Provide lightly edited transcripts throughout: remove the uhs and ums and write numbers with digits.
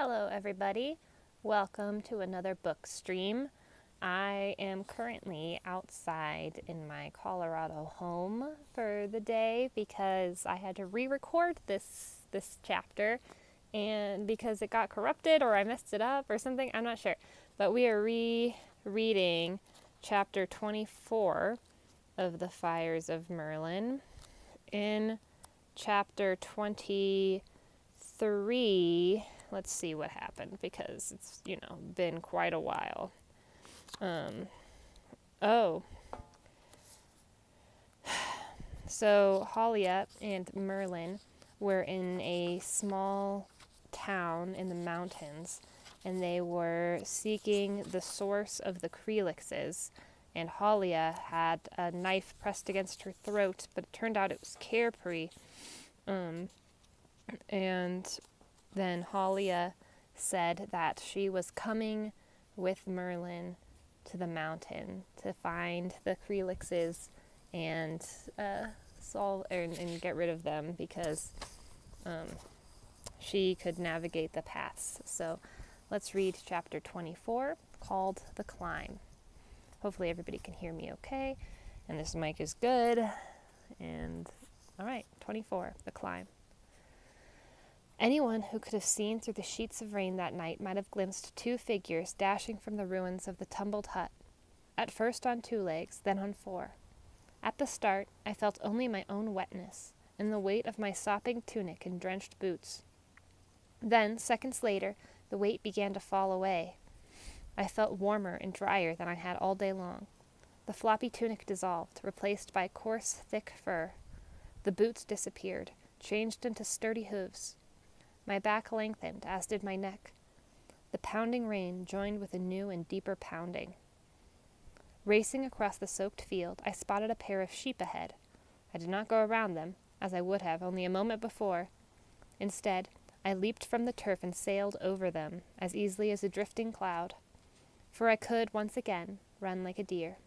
Hello everybody, welcome to another book stream. I am currently outside in my Colorado home for the day because I had to re-record this chapter, and because it got corrupted or I messed it up or something, I'm not sure. But we are rereading chapter 24 of The Fires of Merlin. In chapter 23, let's see what happened because it's, been quite a while. So Halia and Merlin were in a small town in the mountains, and they were seeking the source of the crevices. And Halia had a knife pressed against her throat, but it turned out it was Carefree. And then Halia said that she was coming with Merlin to the mountain to find the crevices and solve and get rid of them because she could navigate the paths. So let's read chapter 24 called The Climb. Hopefully everybody can hear me okay, and this mic is good. And all right, 24, The Climb. Anyone who could have seen through the sheets of rain that night might have glimpsed two figures dashing from the ruins of the tumbled hut, at first on 2 legs, then on 4. At the start, I felt only my own wetness and the weight of my sopping tunic and drenched boots. Then, seconds later, the weight began to fall away. I felt warmer and drier than I had all day long. The floppy tunic dissolved, replaced by coarse, thick fur. The boots disappeared, changed into sturdy hooves. My back lengthened, as did my neck. The pounding rain joined with a new and deeper pounding. Racing across the soaked field, I spotted a pair of sheep ahead. I did not go around them, as I would have only a moment before. Instead, I leaped from the turf and sailed over them, as easily as a drifting cloud. For I could, once again, run like a deer.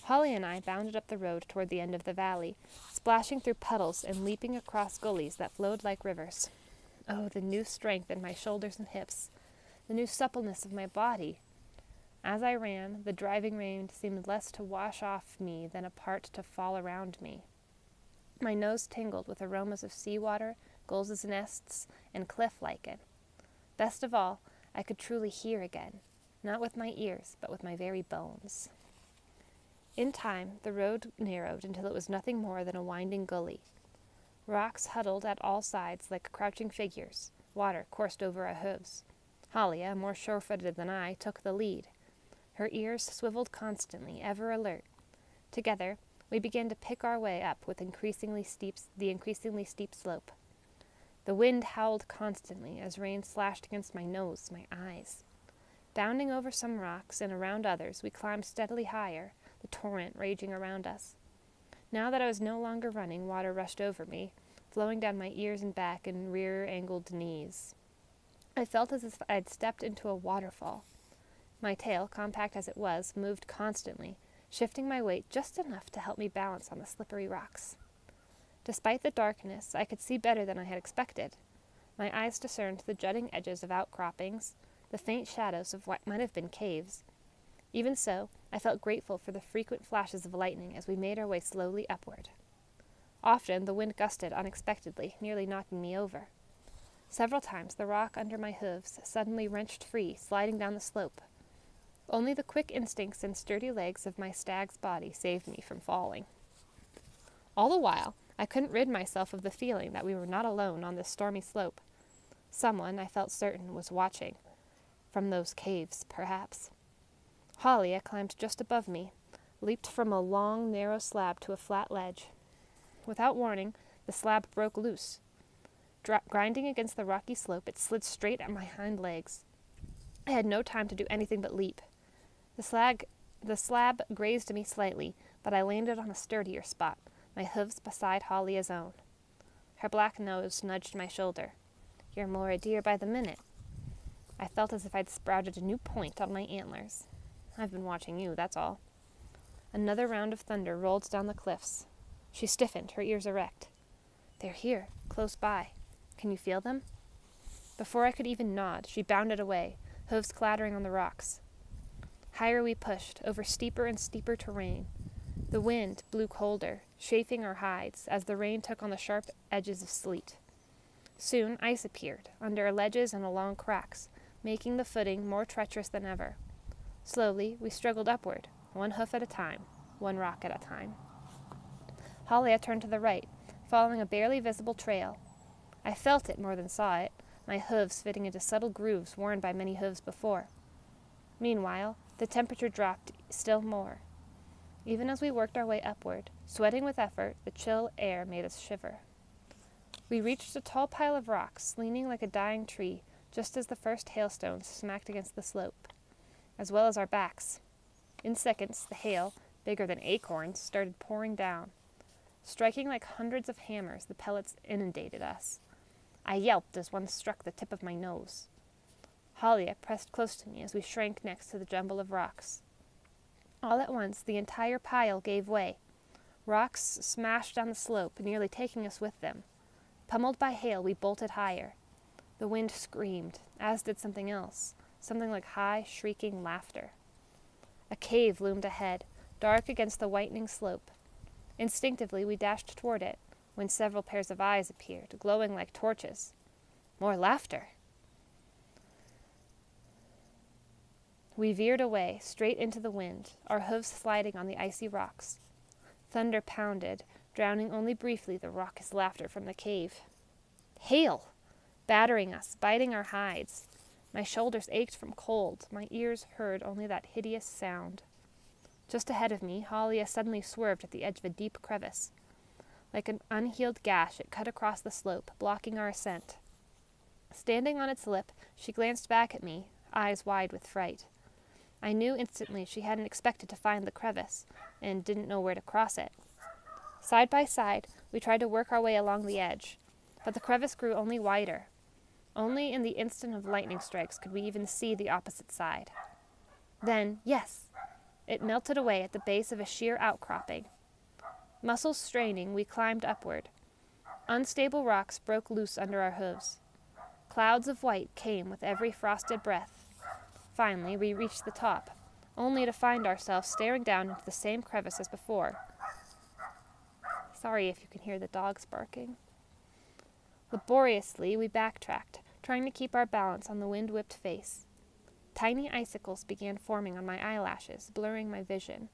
Holly and I bounded up the road toward the end of the valley, splashing through puddles and leaping across gullies that flowed like rivers. Oh, the new strength in my shoulders and hips, the new suppleness of my body. As I ran, the driving rain seemed less to wash off me than a part to fall around me. My nose tingled with aromas of seawater, gulls' nests, and cliff lichen. Best of all, I could truly hear again, not with my ears, but with my very bones. In time, the road narrowed until it was nothing more than a winding gully. Rocks huddled at all sides like crouching figures. Water coursed over our hooves. Halia, more sure-footed than I, took the lead. Her ears swiveled constantly, ever alert. Together, we began to pick our way up with the increasingly steep slope. The wind howled constantly as rain slashed against my nose, my eyes. Bounding over some rocks and around others, we climbed steadily higher, the torrent raging around us. Now that I was no longer running, water rushed over me, flowing down my ears and back and rear-angled knees. I felt as if I had stepped into a waterfall. My tail, compact as it was, moved constantly, shifting my weight just enough to help me balance on the slippery rocks. Despite the darkness, I could see better than I had expected. My eyes discerned the jutting edges of outcroppings, the faint shadows of what might have been caves. Even so, I felt grateful for the frequent flashes of lightning as we made our way slowly upward. Often the wind gusted unexpectedly, nearly knocking me over. Several times the rock under my hooves suddenly wrenched free, sliding down the slope. Only the quick instincts and sturdy legs of my stag's body saved me from falling. All the while, I couldn't rid myself of the feeling that we were not alone on this stormy slope. Someone, I felt certain, was watching. From those caves, perhaps. Halia climbed just above me, leaped from a long, narrow slab to a flat ledge. Without warning, the slab broke loose. Grinding against the rocky slope, it slid straight at my hind legs. I had no time to do anything but leap. The slab grazed me slightly, but I landed on a sturdier spot, my hooves beside Halia's own. Her black nose nudged my shoulder. "You're more a deer by the minute." I felt as if I'd sprouted a new point on my antlers. "I've been watching you, that's all." Another round of thunder rolled down the cliffs. She stiffened, her ears erect. "They're here, close by. Can you feel them?" Before I could even nod, she bounded away, hooves clattering on the rocks. Higher we pushed, over steeper and steeper terrain. The wind blew colder, chafing our hides, as the rain took on the sharp edges of sleet. Soon ice appeared, under ledges and along cracks, making the footing more treacherous than ever. Slowly, we struggled upward, one hoof at a time, one rock at a time. Halia turned to the right, following a barely visible trail. I felt it more than saw it, my hooves fitting into subtle grooves worn by many hooves before. Meanwhile, the temperature dropped still more. Even as we worked our way upward, sweating with effort, the chill air made us shiver. We reached a tall pile of rocks, leaning like a dying tree, just as the first hailstones smacked against the slope, as well as our backs. In seconds, the hail, bigger than acorns, started pouring down. Striking like hundreds of hammers, the pellets inundated us. I yelped as one struck the tip of my nose. Halia pressed close to me as we shrank next to the jumble of rocks. All at once, the entire pile gave way. Rocks smashed down the slope, nearly taking us with them. Pummeled by hail, we bolted higher. The wind screamed, as did something else, something like high, shrieking laughter. A cave loomed ahead, dark against the whitening slope. Instinctively, we dashed toward it, when several pairs of eyes appeared, glowing like torches. More laughter! We veered away, straight into the wind, our hooves sliding on the icy rocks. Thunder pounded, drowning only briefly the raucous laughter from the cave. Hail! Battering us, biting our hides. My shoulders ached from cold, my ears heard only that hideous sound. Just ahead of me, Halia suddenly swerved at the edge of a deep crevice. Like an unhealed gash, it cut across the slope, blocking our ascent. Standing on its lip, she glanced back at me, eyes wide with fright. I knew instantly she hadn't expected to find the crevice, and didn't know where to cross it. Side by side, we tried to work our way along the edge, but the crevice grew only wider. Only in the instant of lightning strikes could we even see the opposite side. Then, yes, it melted away at the base of a sheer outcropping. Muscles straining, we climbed upward. Unstable rocks broke loose under our hooves. Clouds of white came with every frosted breath. Finally, we reached the top, only to find ourselves staring down into the same crevice as before. Sorry if you can hear the dogs barking. Laboriously, we backtracked, trying to keep our balance on the wind-whipped face. Tiny icicles began forming on my eyelashes, blurring my vision.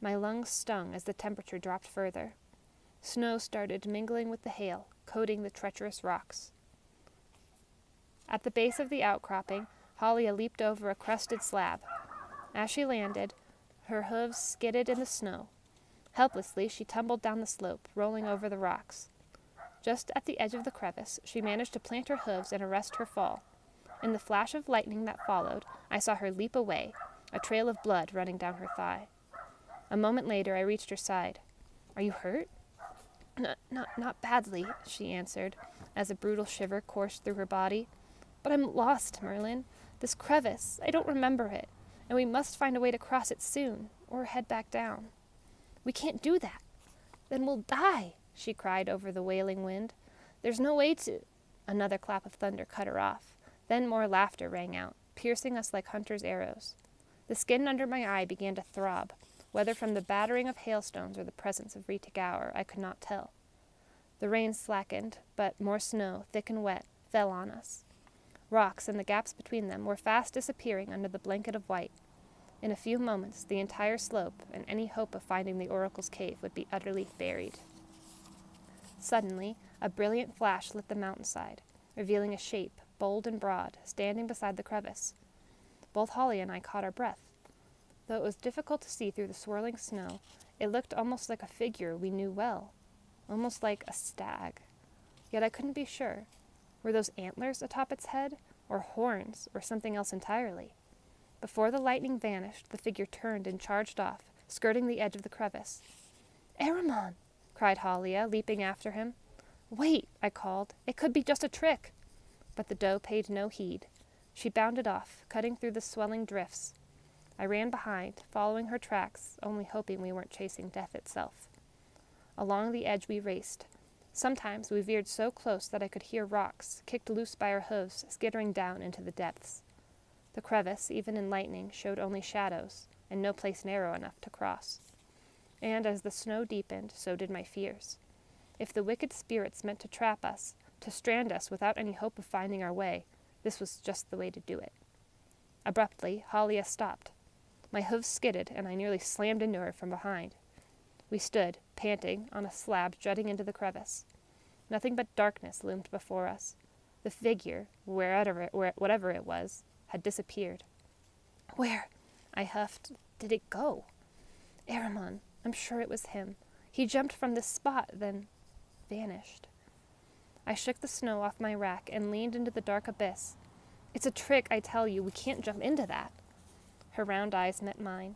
My lungs stung as the temperature dropped further. Snow started mingling with the hail, coating the treacherous rocks. At the base of the outcropping, Halia leaped over a crusted slab. As she landed, her hooves skidded in the snow. Helplessly, she tumbled down the slope, rolling over the rocks. Just at the edge of the crevice, she managed to plant her hooves and arrest her fall. In the flash of lightning that followed, I saw her leap away, a trail of blood running down her thigh. A moment later, I reached her side. "Are you hurt?" Not badly," she answered, as a brutal shiver coursed through her body. "But I'm lost, Merlin. This crevice, I don't remember it, and we must find a way to cross it soon, or head back down." "We can't do that. Then we'll die," she cried over the wailing wind. "There's no way to—" Another clap of thunder cut her off. Then more laughter rang out, piercing us like hunters' arrows. The skin under my eye began to throb, whether from the battering of hailstones or the presence of Rita Gower, I could not tell. The rain slackened, but more snow, thick and wet, fell on us. Rocks and the gaps between them were fast disappearing under the blanket of white. In a few moments, the entire slope and any hope of finding the oracle's cave would be utterly buried. Suddenly, a brilliant flash lit the mountainside, revealing a shape, bold and broad, standing beside the crevice. Both Halia and I caught our breath. Though it was difficult to see through the swirling snow, it looked almost like a figure we knew well, almost like a stag. Yet I couldn't be sure. Were those antlers atop its head, or horns, or something else entirely? Before the lightning vanished, the figure turned and charged off, skirting the edge of the crevice. "Aramon!" cried Halia, leaping after him. "Wait!" I called. "It could be just a trick!" But the doe paid no heed. She bounded off, cutting through the swelling drifts. I ran behind, following her tracks, only hoping we weren't chasing death itself. Along the edge we raced, Sometimes we veered so close that I could hear rocks, kicked loose by our hooves, skittering down into the depths. The crevice, even in lightning, showed only shadows, and no place narrow enough to cross. And as the snow deepened, so did my fears. If the wicked spirits meant to trap us, to strand us without any hope of finding our way, this was just the way to do it. Abruptly, Halia stopped. My hooves skidded, and I nearly slammed into her from behind. We stood, panting, on a slab jutting into the crevice. Nothing but darkness loomed before us. The figure, whatever it was, had disappeared. "Where," I huffed, "did it go?" "Ahriman. I'm sure it was him. He jumped from this spot, then vanished." I shook the snow off my rack and leaned into the dark abyss. "It's a trick, I tell you. We can't jump into that." Her round eyes met mine.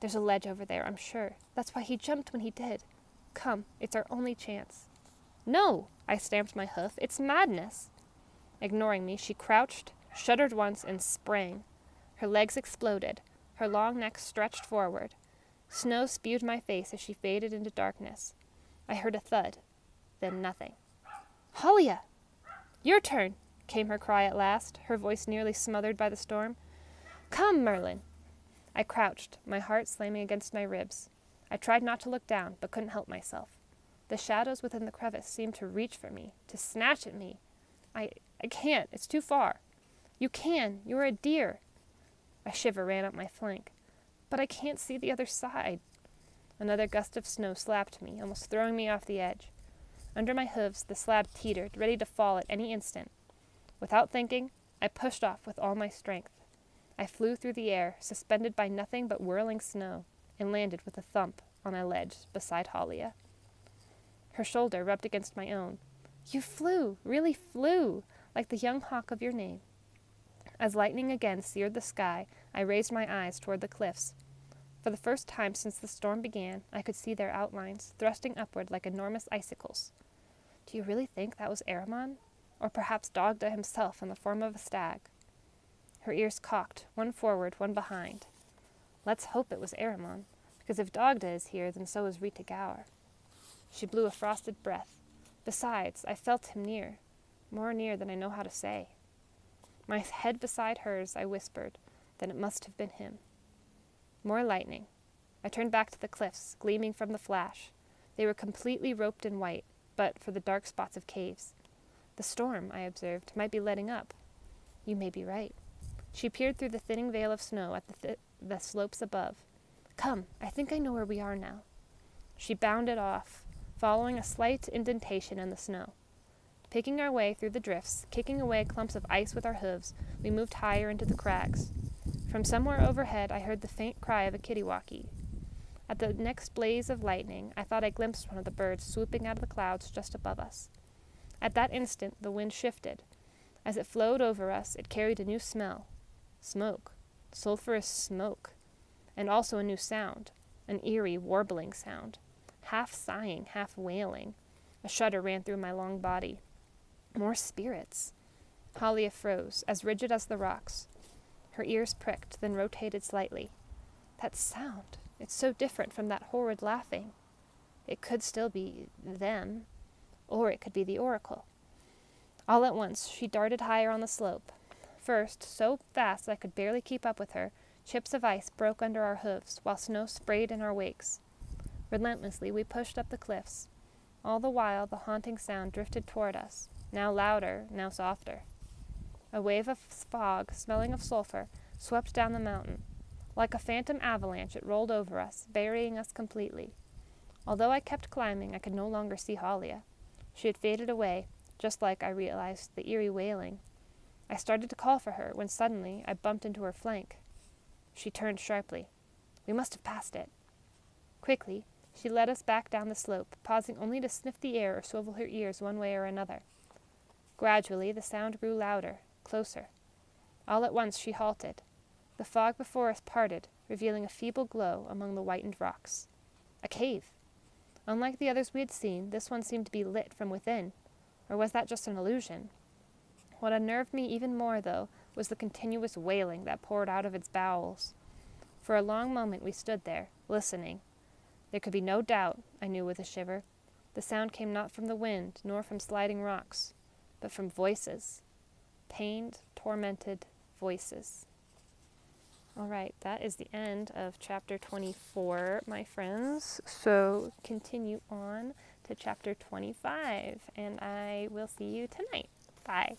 "There's a ledge over there, I'm sure. That's why he jumped when he did. Come, it's our only chance." "No!" I stamped my hoof. "It's madness." Ignoring me, she crouched, shuddered once, and sprang. Her legs exploded. Her long neck stretched forward. Snow spewed my face as she faded into darkness. I heard a thud, then nothing. "Halia!" "Your turn," came her cry at last, her voice nearly smothered by the storm. "Come, Merlin." I crouched, my heart slamming against my ribs. I tried not to look down, but couldn't help myself. The shadows within the crevice seemed to reach for me, to snatch at me. I can't. It's too far." "You can. You're a deer." A shiver ran up my flank. "But I can't see the other side." Another gust of snow slapped me, almost throwing me off the edge. Under my hooves, the slab teetered, ready to fall at any instant. Without thinking, I pushed off with all my strength. I flew through the air, suspended by nothing but whirling snow, and landed with a thump on a ledge beside Halia. Her shoulder rubbed against my own. "You flew, really flew, like the young hawk of your name." As lightning again seared the sky, I raised my eyes toward the cliffs. For the first time since the storm began, I could see their outlines, thrusting upward like enormous icicles. "Do you really think that was Ahriman? Or perhaps Dagda himself in the form of a stag?" Her ears cocked, one forward, one behind. "Let's hope it was Ahriman, because if Dagda is here, then so is Rita Gower." She blew a frosted breath. "Besides, I felt him near, more near than I know how to say." My head beside hers, I whispered, "Then it must have been him." More lightning. I turned back to the cliffs, gleaming from the flash. They were completely roped in white, but for the dark spots of caves. The storm, I observed, might be letting up. "You may be right." She peered through the thinning veil of snow at the slopes above. "Come, I think I know where we are now." She bounded off, following a slight indentation in the snow. Picking our way through the drifts, kicking away clumps of ice with our hooves, we moved higher into the crags. From somewhere overhead I heard the faint cry of a kittiwake. At the next blaze of lightning, I thought I glimpsed one of the birds swooping out of the clouds just above us. At that instant, the wind shifted. As it flowed over us, it carried a new smell. Smoke. Sulphurous smoke. And also a new sound. An eerie, warbling sound. Half sighing, half wailing. A shudder ran through my long body. More spirits. Halia froze, as rigid as the rocks. Her ears pricked, then rotated slightly. That sound. It's so different from that horrid laughing. It could still be them. Or it could be the oracle. All at once, she darted higher on the slope. First, so fast I could barely keep up with her, chips of ice broke under our hooves, while snow sprayed in our wakes. Relentlessly, we pushed up the cliffs. All the while, the haunting sound drifted toward us, now louder, now softer. A wave of fog, smelling of sulphur, swept down the mountain. Like a phantom avalanche, it rolled over us, burying us completely. Although I kept climbing, I could no longer see Halia. She had faded away, just like I realized the eerie wailing. I started to call for her, when suddenly I bumped into her flank. She turned sharply. We must have passed it. Quickly, she led us back down the slope, pausing only to sniff the air or swivel her ears one way or another. Gradually, the sound grew louder, closer. All at once, she halted. The fog before us parted, revealing a feeble glow among the whitened rocks. A cave. Unlike the others we had seen, this one seemed to be lit from within. Or was that just an illusion? What unnerved me even more, though, was the continuous wailing that poured out of its bowels. For a long moment we stood there, listening. There could be no doubt, I knew with a shiver. The sound came not from the wind, nor from sliding rocks, but from voices. Pained, tormented voices. All right, that is the end of chapter 24, my friends. So continue on to chapter 25, and I will see you tonight. Bye.